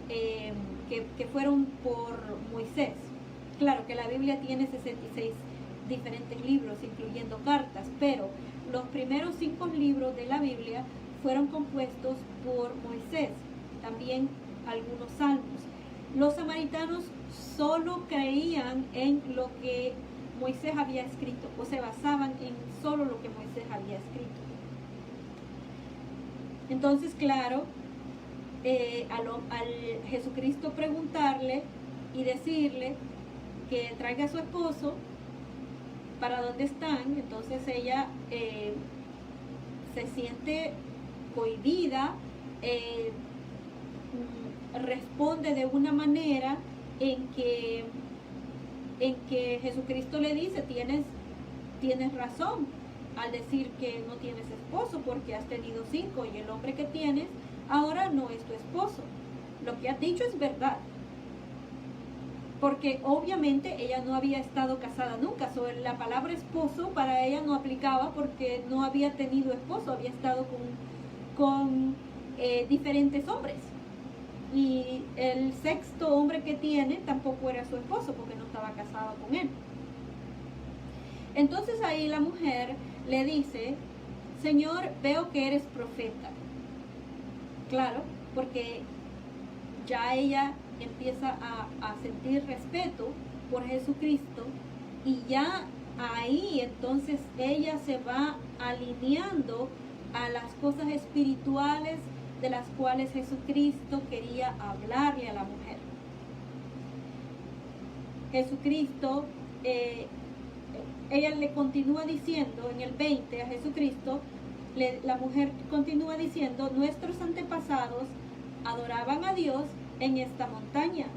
A: que fueron por Moisés. Claro que la Biblia tiene 66 diferentes libros, incluyendo cartas, pero los primeros 5 libros de la Biblia fueron compuestos por Moisés, también algunos salmos. Los samaritanos solo creían en lo que Moisés había escrito, o se basaban en solo lo que Moisés había escrito. Entonces, claro, al Jesucristo preguntarle y decirle que traiga a su esposo, ¿para dónde están? Entonces ella se siente cohibida, responde de una manera en que Jesucristo le dice, tienes razón al decir que no tienes esposo porque has tenido 5 y el hombre que tienes ahora no es tu esposo. Lo que has dicho es verdad. Porque obviamente ella no había estado casada nunca. La palabra esposo para ella no aplicaba porque no había tenido esposo, había estado con diferentes hombres. Y el 6º hombre que tiene tampoco era su esposo porque no estaba casado con él. Entonces ahí la mujer le dice, Señor, veo que eres profeta. Claro, porque ya ella empieza a sentir respeto por Jesucristo y ya ahí entonces ella se va alineando a las cosas espirituales de las cuales Jesucristo quería hablarle a la mujer. Jesucristo, ella le continúa diciendo en el 20 a Jesucristo, la mujer continúa diciendo, nuestros antepasados adoraban a Dios en esta montaña,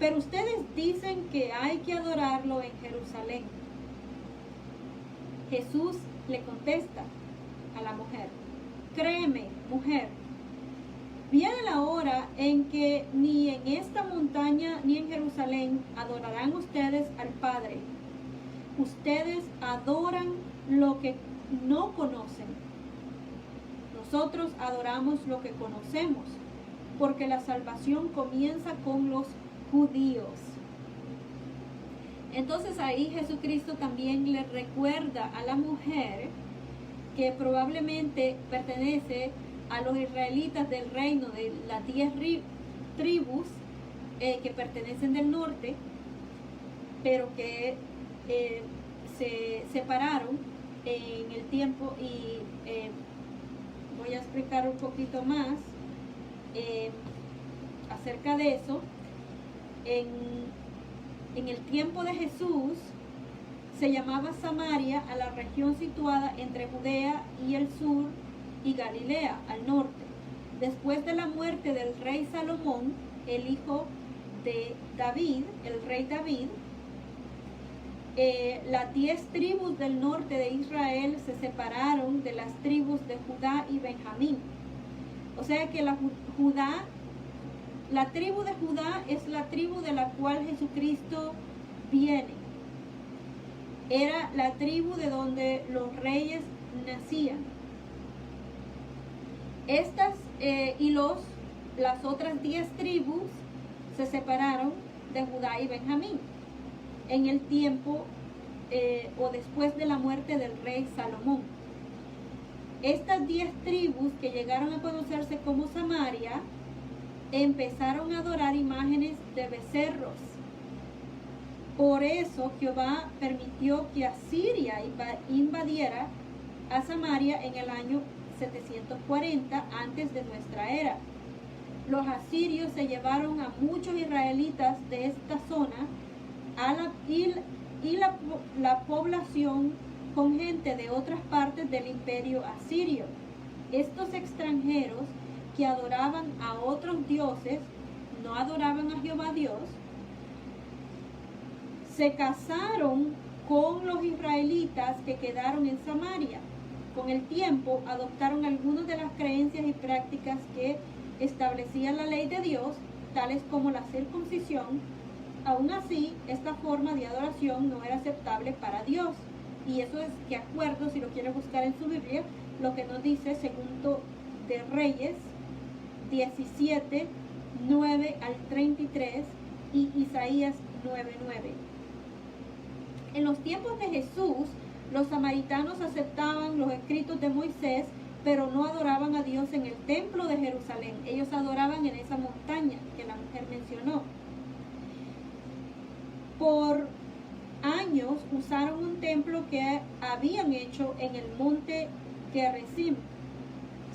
A: pero ustedes dicen que hay que adorarlo en Jerusalén. Jesús le contesta a la mujer, créeme, mujer, viene la hora en que ni en esta montaña ni en Jerusalén adorarán ustedes al Padre. Ustedes adoran lo que no conocen. Nosotros adoramos lo que conocemos, porque la salvación comienza con los judíos. Entonces ahí Jesucristo también le recuerda a la mujer que probablemente pertenece a los israelitas del reino de las 10 tribus que pertenecen del norte, pero que se separaron en el tiempo y voy a explicar un poquito más acerca de eso. En el tiempo de Jesús se llamaba Samaria a la región situada entre Judea y el sur y Galilea al norte. Después de la muerte del rey Salomón, el hijo de David, el rey David, las 10 tribus del norte de Israel se separaron de las tribus de Judá y Benjamín. O sea que la tribu de Judá es la tribu de la cual Jesucristo viene. Era la tribu de donde los reyes nacían. Estas las otras 10 tribus se separaron de Judá y Benjamín en el tiempo o después de la muerte del rey Salomón. Estas 10 tribus que llegaron a conocerse como Samaria empezaron a adorar imágenes de becerros Por eso Jehová permitió que Asiria invadiera a Samaria en el año 740 antes de nuestra era. Los asirios se llevaron a muchos israelitas de esta zona y la población con gente de otras partes del imperio asirio. Estos extranjeros que adoraban a otros dioses, no adoraban a Jehová Dios, se casaron con los israelitas que quedaron en Samaria. Con el tiempo adoptaron algunas de las creencias y prácticas que establecían la ley de Dios, tales como la circuncisión. Aún así, esta forma de adoración no era aceptable para Dios. Y eso es de acuerdo, si lo quiere buscar en su Biblia, lo que nos dice Segundo de Reyes 17, 9 al 33 y Isaías 9:9. En los tiempos de Jesús, los samaritanos aceptaban los escritos de Moisés, pero no adoraban a Dios en el templo de Jerusalén. Ellos adoraban en esa montaña que la mujer mencionó. Por años usaron un templo que habían hecho en el monte Gerizim,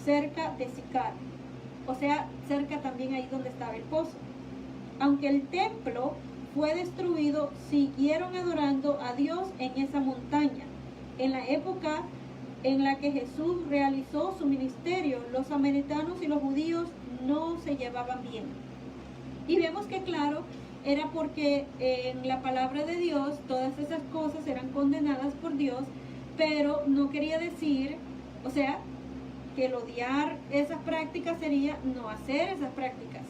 A: cerca de Sicar, o sea, cerca también ahí donde estaba el pozo. Aunque el templo fue destruido, siguieron adorando a Dios en esa montaña. En la época en la que Jesús realizó su ministerio, los samaritanos y los judíos no se llevaban bien. Y vemos que, claro, era porque en la palabra de Dios todas esas cosas eran condenadas por Dios, pero no quería decir, o sea, que el odiar esas prácticas sería no hacer esas prácticas,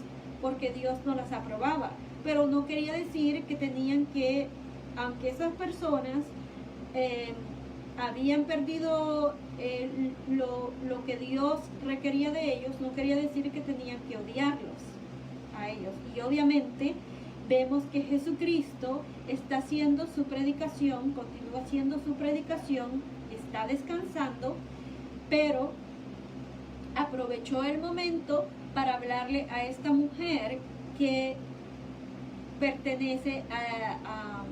A: porque Dios no las aprobaba. Pero no quería decir que tenían que, aunque esas personas habían perdido lo que Dios requería de ellos, no quería decir que tenían que odiarlos a ellos. Y obviamente vemos que Jesucristo está haciendo su predicación, continúa haciendo su predicación, está descansando, pero aprovechó el momento para hablarle a esta mujer que pertenece a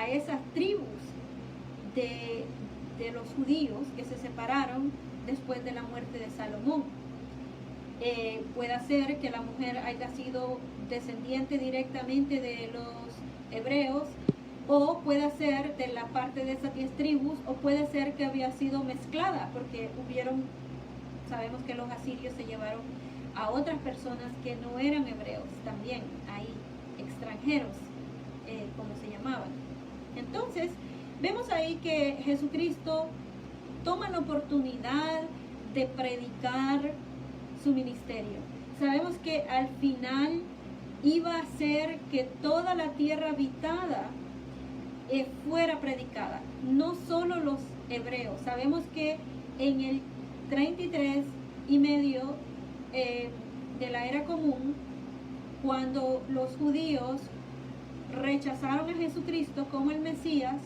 A: esas tribus de los judíos que se separaron después de la muerte de Salomón. Puede ser que la mujer haya sido descendiente directamente de los hebreos, o puede ser de la parte de esas 10 tribus, o puede ser que había sido mezclada, porque sabemos que los asirios se llevaron a otras personas que no eran hebreos también, ahí, extranjeros, como se llamaban. Entonces, vemos ahí que Jesucristo toma la oportunidad de predicar su ministerio. Sabemos que al final iba a ser que toda la tierra habitada fuera predicada, no solo los hebreos. Sabemos que en el 33 y medio de la era común, cuando los judíos rechazaron a Jesucristo como el Mesías,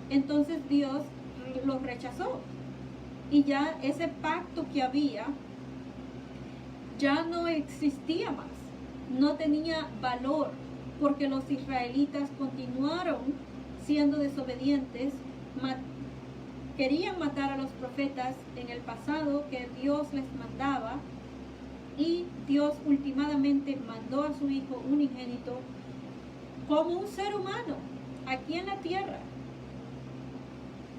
A: entonces Dios los rechazó, y ya ese pacto que había ya no existía más, no tenía valor, porque los israelitas continuaron siendo desobedientes, querían matar a los profetas en el pasado que Dios les mandaba, y Dios últimamente mandó a su Hijo unigénito como un ser humano aquí en la tierra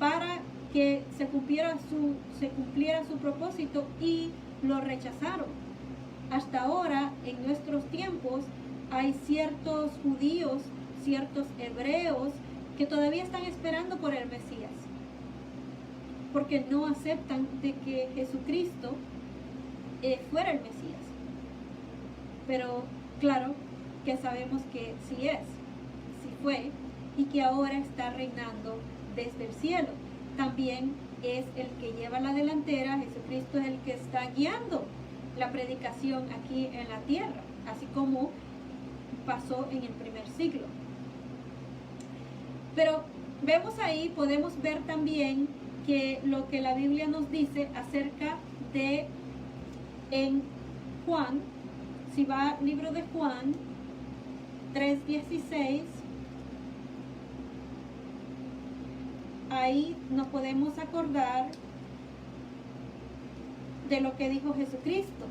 A: para que se cumpliera su propósito, y lo rechazaron. Hasta ahora, en nuestros tiempos, hay ciertos judíos, ciertos hebreos que todavía están esperando por el Mesías, porque no aceptan de que Jesucristo fuera el Mesías. Pero claro que sabemos que sí fue, y que ahora está reinando desde el cielo. También es el que lleva la delantera. Jesucristo es el que está guiando la predicación aquí en la tierra, así como pasó en el primer siglo. Pero vemos ahí, podemos ver también que lo que la Biblia nos dice acerca de, en Juan, si va al libro de Juan 3:16, ahí nos podemos acordar de lo que dijo Jesucristo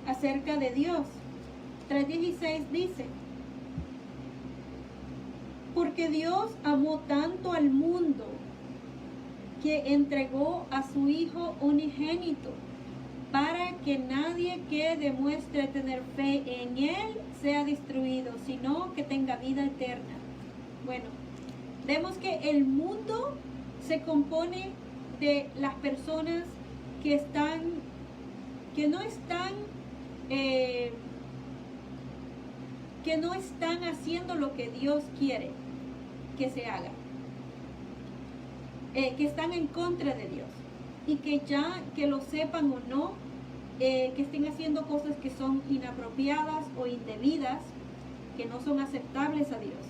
A: acerca de Dios. 3:16 dice: porque Dios amó tanto al mundo que entregó a su Hijo unigénito, para que nadie que demuestre tener fe en Él sea destruido, sino que tenga vida eterna. Bueno, vemos que el mundo se compone de las personas que no están haciendo lo que Dios quiere que se haga, que están en contra de Dios, y que ya que lo sepan o no, que estén haciendo cosas que son inapropiadas o indebidas, que no son aceptables a Dios.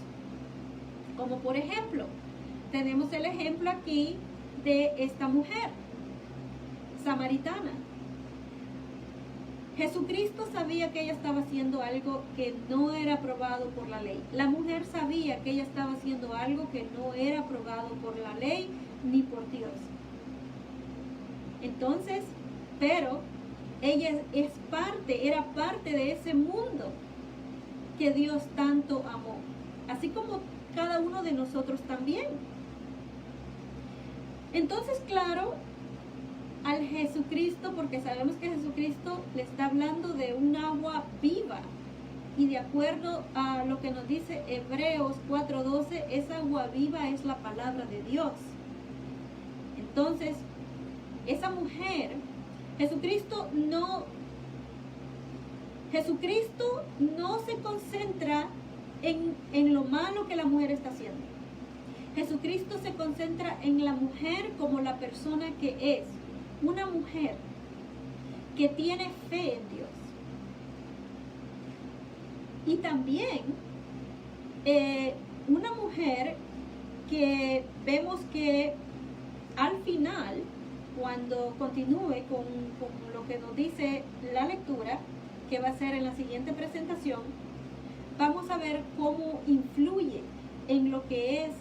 A: Como por ejemplo, tenemos el ejemplo aquí de esta mujer samaritana. Jesucristo sabía que ella estaba haciendo algo que no era aprobado por la ley. La mujer sabía que ella estaba haciendo algo que no era aprobado por la ley ni por Dios. Entonces, pero ella era parte de ese mundo que Dios tanto amó, así como cada uno de nosotros también. Entonces, claro, al Jesucristo, porque sabemos que Jesucristo le está hablando de un agua viva, y de acuerdo a lo que nos dice Hebreos 4:12, esa agua viva es la palabra de Dios. Entonces, esa mujer, Jesucristo no se concentra en lo malo que la mujer está haciendo. Jesucristo se concentra en la mujer como la persona que es. Una mujer que tiene fe en Dios. Y también una mujer que vemos que al final, cuando continúe con lo que nos dice la lectura, que va a ser en la siguiente presentación, vamos a ver cómo influye en lo que es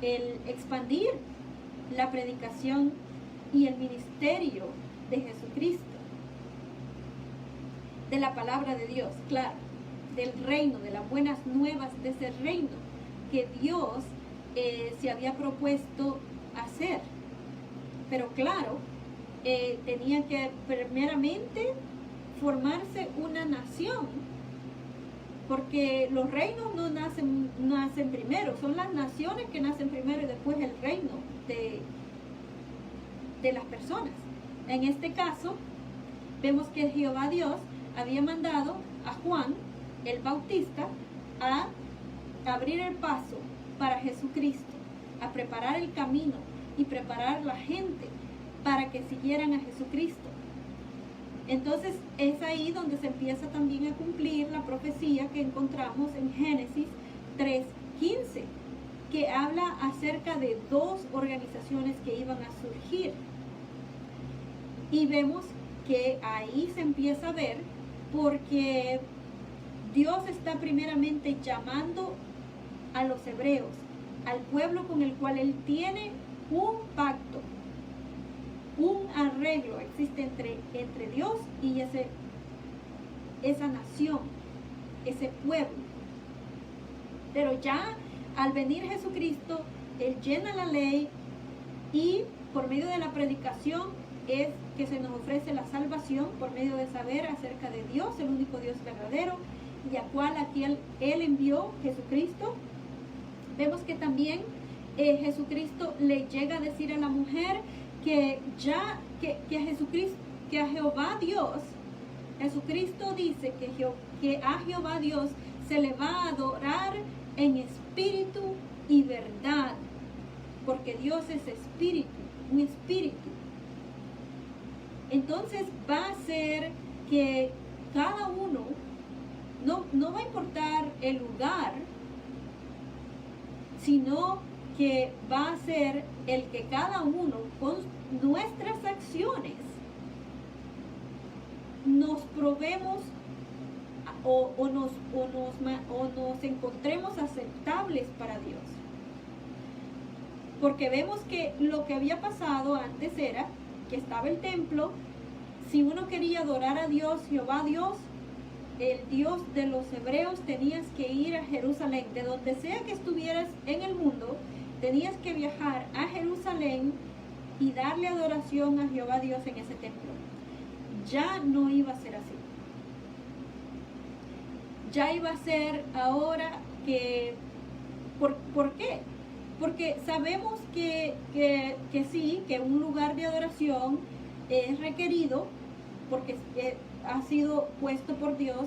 A: el expandir la predicación y el ministerio de Jesucristo, de la palabra de Dios, claro, del reino, de las buenas nuevas de ese reino que Dios se había propuesto hacer. Pero claro, tenía que primeramente formarse una nación, porque los reinos no nacen primero, son las naciones que nacen primero y después el reino de las personas. En este caso, vemos que Jehová Dios había mandado a Juan el Bautista a abrir el paso para Jesucristo, a preparar el camino y preparar la gente para que siguieran a Jesucristo. Entonces es ahí donde se empieza también a cumplir la profecía que encontramos en Génesis 3:15, que habla acerca de dos organizaciones que iban a surgir. Y vemos que ahí se empieza a ver, porque Dios está primeramente llamando a los hebreos, al pueblo con el cual Él tiene un pacto, un arreglo existe entre Dios y esa nación, ese pueblo. Pero ya al venir Jesucristo, Él llena la ley, y por medio de la predicación es que se nos ofrece la salvación, por medio de saber acerca de Dios, el único Dios verdadero, y a cual aquí Él envió Jesucristo. Vemos que también Jesucristo le llega a decir a la mujer que a Jehová Dios, Jesucristo dice que a Jehová Dios se le va a adorar en espíritu y verdad, porque Dios es espíritu, un espíritu. Entonces va a ser que cada uno, no va a importar el lugar, sino que va a ser el que cada uno con nuestras acciones nos probemos o nos encontremos aceptables para Dios. porque vemos que lo que había pasado antes era que estaba el templo. Si uno quería adorar a Dios, Jehová Dios, el Dios de los hebreos, tenías que ir a Jerusalén. De donde sea que estuvieras en el mundo, tenías que viajar a Jerusalén y darle adoración a Jehová Dios en ese templo. Ya no iba a ser así. Ya iba a ser ahora que... ¿Por qué? Porque sabemos que sí, que un lugar de adoración es requerido, porque ha sido puesto por Dios.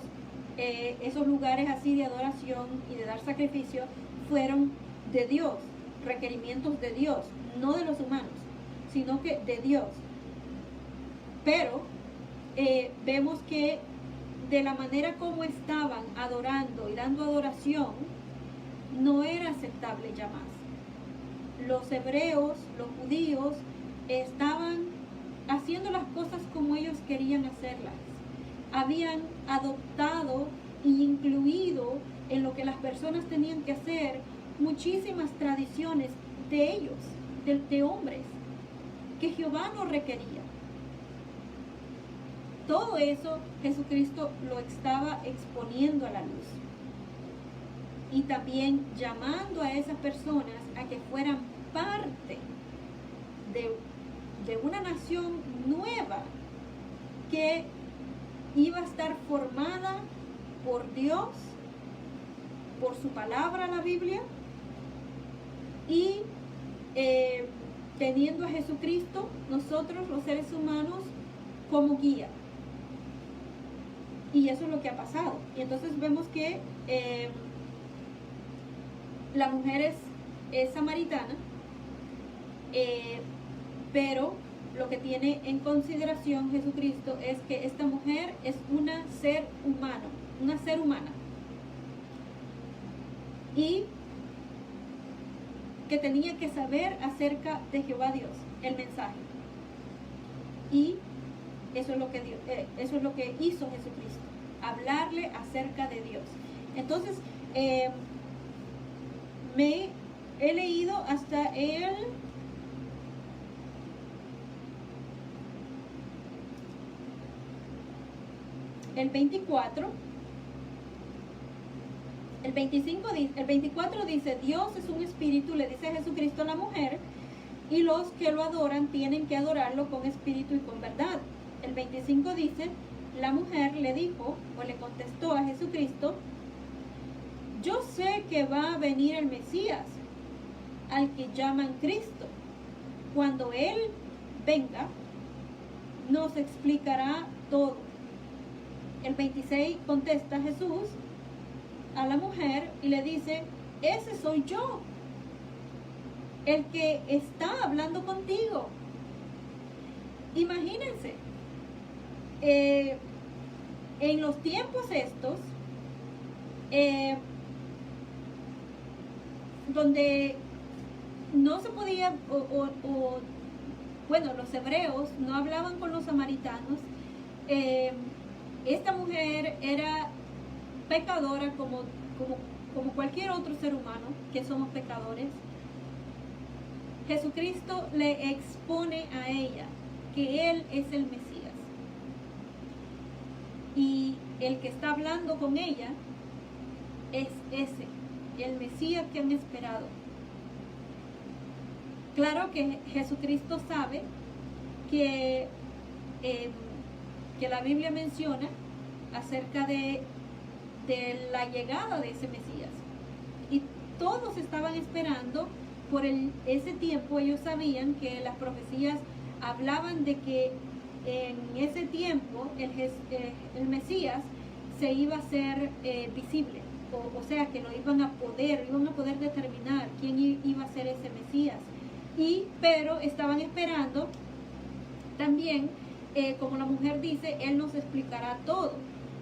A: Esos lugares así de adoración y de dar sacrificio fueron de Dios, requerimientos de Dios, no de los humanos, sino que de Dios. Pero vemos que de la manera como estaban adorando y dando adoración, no era aceptable ya más. Los hebreos, los judíos, estaban haciendo las cosas como ellos querían hacerlas. Habían adoptado y incluido en lo que las personas tenían que hacer muchísimas tradiciones de ellos, de hombres, que Jehová no requería. Todo eso Jesucristo lo estaba exponiendo a la luz. Y también llamando a esas personas a que fueran parte de una nación nueva que iba a estar formada por Dios, por su palabra, la Biblia, y teniendo a Jesucristo, nosotros los seres humanos, como guía. Y eso es lo que ha pasado. Y entonces vemos que la mujer es samaritana, pero lo que tiene en consideración Jesucristo es que esta mujer es una ser humana, y que tenía que saber acerca de Jehová Dios, el mensaje. Y eso es lo que hizo Jesucristo, hablarle acerca de Dios. Entonces, he leído hasta el 24. El 24 dice: Dios es un espíritu, le dice Jesucristo a la mujer, y los que lo adoran tienen que adorarlo con espíritu y con verdad. El 25 dice: la mujer le dijo, o le contestó a Jesucristo: yo sé que va a venir el Mesías, al que llaman Cristo. Cuando Él venga, nos explicará todo. El 26 contesta Jesús a la mujer y le dice: ese soy yo, el que está hablando contigo. Imagínense, en los tiempos estos, donde no se podía, bueno, los hebreos no hablaban con los samaritanos, esta mujer era pecadora como cualquier otro ser humano, que somos pecadores. Jesucristo le expone a ella que Él es el Mesías, y el que está hablando con ella es el Mesías que han esperado. Claro que Jesucristo sabe que la Biblia menciona acerca de la llegada de ese Mesías, y todos estaban esperando por ese tiempo. Ellos sabían que las profecías hablaban de que en ese tiempo el Mesías se iba a hacer visible, o sea que lo iban a poder determinar quién iba a ser ese Mesías. Pero estaban esperando también, como la mujer dice, Él nos explicará todo.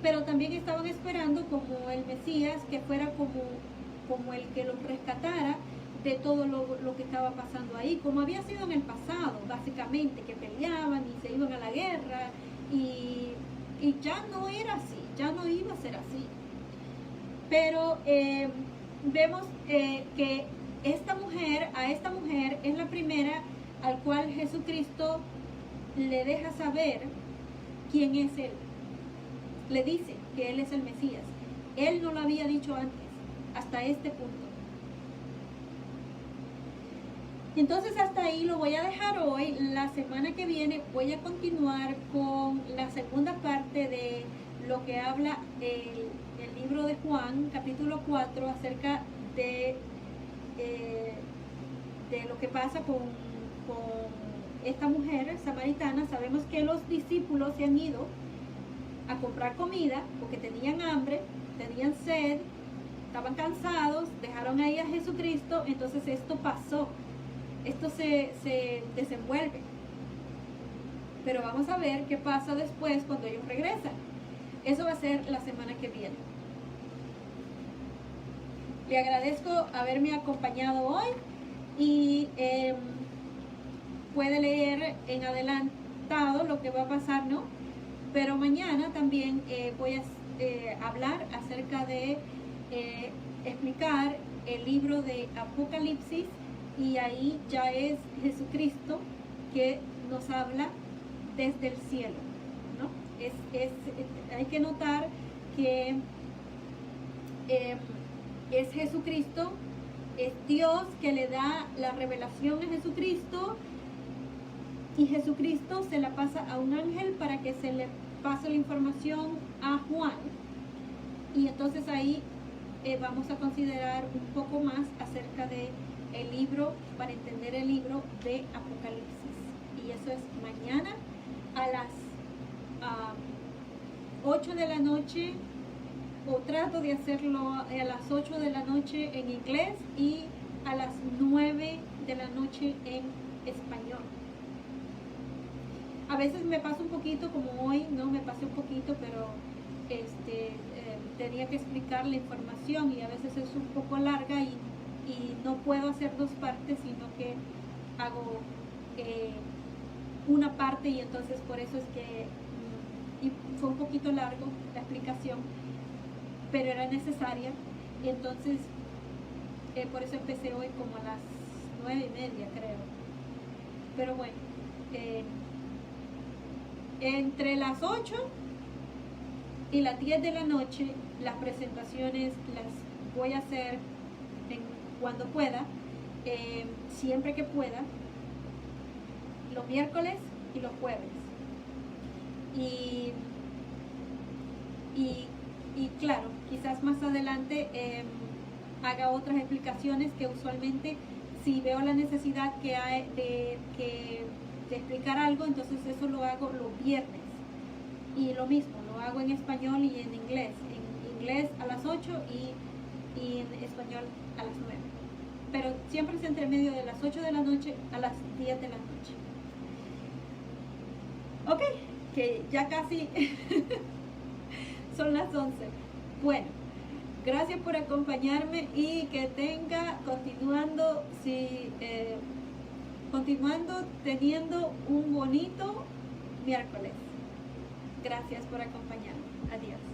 A: Pero también estaban esperando como el Mesías que fuera como el que los rescatara de todo lo que estaba pasando ahí, como había sido en el pasado, básicamente, que peleaban y se iban a la guerra, y ya no era así, ya no iba a ser así. Pero vemos que a esta mujer es la primera al cual Jesucristo le deja saber quién es Él. Le dice que Él es el Mesías. Él no lo había dicho antes, hasta este punto. Entonces hasta ahí lo voy a dejar hoy. La semana que viene voy a continuar con la segunda parte de lo que habla el libro de Juan, capítulo 4, acerca de lo que pasa con esta mujer samaritana. Sabemos que los discípulos se han ido a comprar comida porque tenían hambre, tenían sed, estaban cansados, dejaron ahí a Jesucristo. Entonces esto pasó, esto se desenvuelve, pero vamos a ver qué pasa después cuando ellos regresan. Eso va a ser la semana que viene. Le agradezco haberme acompañado hoy y puede leer en adelantado lo que va a pasar, ¿no? Pero mañana también voy a hablar acerca de explicar el libro de Apocalipsis, y ahí ya es Jesucristo que nos habla desde el cielo, ¿no? Hay que notar que es Jesucristo, es Dios que le da la revelación a Jesucristo, y Jesucristo se la pasa a un ángel para que se le pase la información a Juan. Y entonces ahí vamos a considerar un poco más acerca de el libro, para entender el libro de Apocalipsis. Y eso es mañana a las 8 de la noche, o trato de hacerlo a las 8 de la noche en inglés y a las 9 de la noche en español. A veces me paso un poquito, como hoy, no me pasé un poquito, pero tenía que explicar la información y a veces es un poco larga y no puedo hacer dos partes, sino que hago una parte, y entonces por eso es que y fue un poquito largo la explicación, pero era necesaria, y entonces por eso empecé hoy como a las 9:30, creo. Pero bueno, entre las 8 y las 10 de la noche las presentaciones las voy a hacer cuando pueda, siempre que pueda, los miércoles y los jueves. Y claro, quizás más adelante haga otras explicaciones, que usualmente si veo la necesidad que hay de explicar algo, entonces eso lo hago los viernes. Y lo mismo, lo hago en español y en inglés. En inglés a las 8 y en español a las 9. Pero siempre es entre medio de las 8 de la noche a las 10 de la noche. Ok, que ya casi son las 11. Bueno, gracias por acompañarme y que tenga, continuando teniendo un bonito miércoles. Gracias por acompañarme. Adiós.